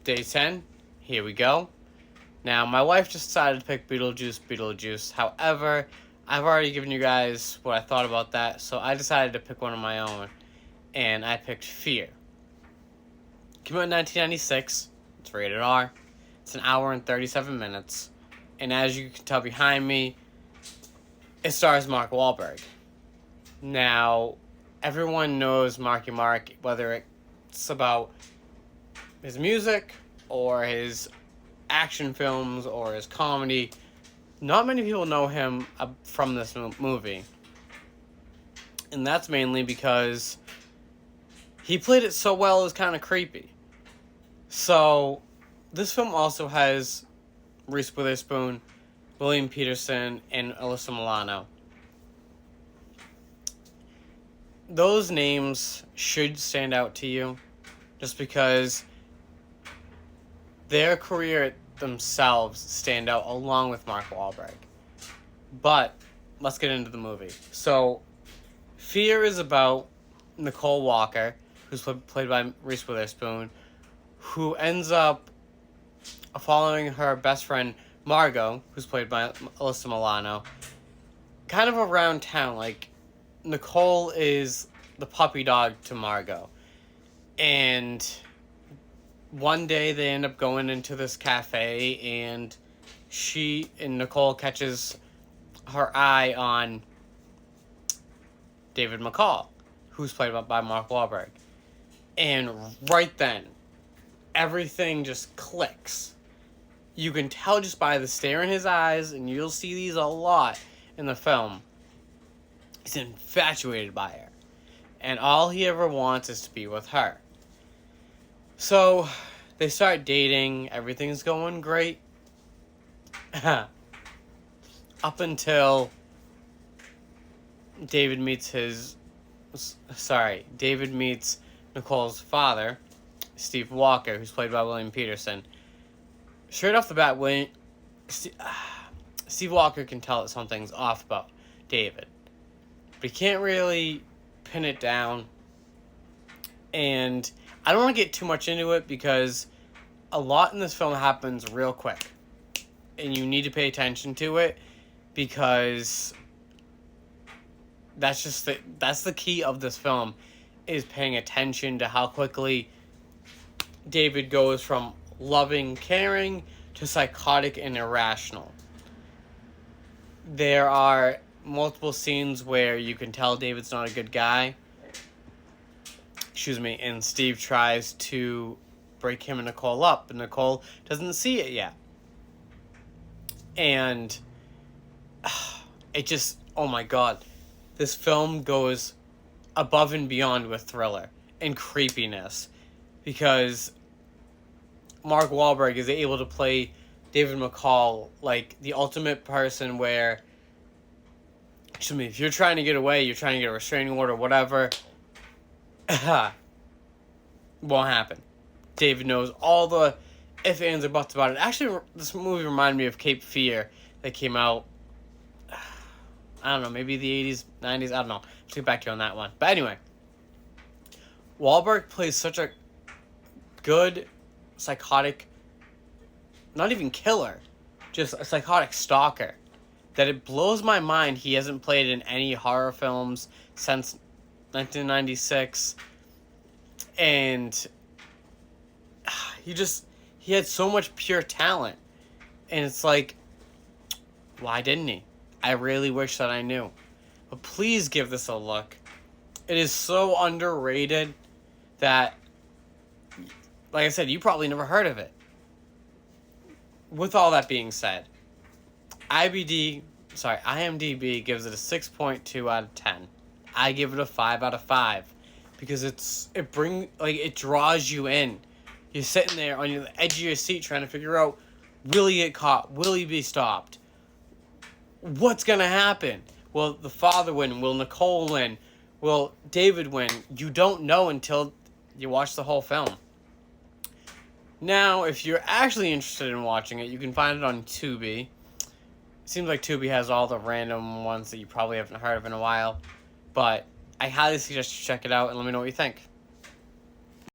Day 10, here we go. Now, my wife just decided to pick Beetlejuice. However, I've already given you guys what I thought about that, so I decided to pick one of my own, and I picked Fear. Came out in 1996. It's rated R. It's an hour and 37 minutes. And as you can tell behind me, it stars Mark Wahlberg. Now, everyone knows Marky Mark, whether it's about his music or his action films or his comedy. Not many people know him from this movie. And that's mainly because he played it so well it was kind of creepy. So, this film also has Reese Witherspoon, William Peterson, and Alyssa Milano. Those names should stand out to you just because their career themselves stand out along with Mark Wahlberg. But let's get into the movie. So, Fear is about Nicole Walker, who's played by Reese Witherspoon, who ends up following her best friend Margot, who's played by Alyssa Milano, kind of around town. Like, Nicole is the puppy dog to Margot. And one day they end up going into this cafe, and Nicole catches her eye on David McCall, who's played by Mark Wahlberg. And right then, everything just clicks. You can tell just by the stare in his eyes, and you'll see these a lot in the film. He's infatuated by her. And all he ever wants is to be with her. So, they start dating. Everything's going great. Up until David meets Nicole's father, Steve Walker, who's played by William Peterson. Straight off the bat, Steve Walker can tell that something's off about David. But he can't really pin it down. And I don't want to get too much into it because a lot in this film happens real quick. And you need to pay attention to it because that's the key of this film, is paying attention to how quickly David goes from loving, caring, to psychotic and irrational. There are multiple scenes where you can tell David's not a good guy. And Steve tries to break him and Nicole up, but Nicole doesn't see it yet. And it just, oh my god. This film goes above and beyond with thriller and creepiness because Mark Wahlberg is able to play David McCall like the ultimate person where, if you're trying to get away, you're trying to get a restraining order, whatever, won't happen. David knows all the ifs, ands, and buts about it. Actually, this movie reminded me of Cape Fear that came out, I don't know, maybe the 80s, 90s, I don't know. Let's get back to you on that one. But anyway, Wahlberg plays such a good psychotic, not even killer, just a psychotic stalker, that it blows my mind he hasn't played in any horror films since 1996. And he had so much pure talent. And it's like, why didn't he? I really wish that I knew. But please give this a look. It is so underrated that, like I said, you probably never heard of it. With all that being said, IMDb gives it a 6.2 out of 10. I give it a 5 out of 5 because it draws you in. You're sitting there on the edge of your seat trying to figure out, will he get caught? Will he be stopped? What's gonna happen? Will the father win? Will Nicole win? Will David win? You don't know until you watch the whole film. Now, if you're actually interested in watching it, you can find it on Tubi. It seems like Tubi has all the random ones that you probably haven't heard of in a while. But I highly suggest you check it out and let me know what you think.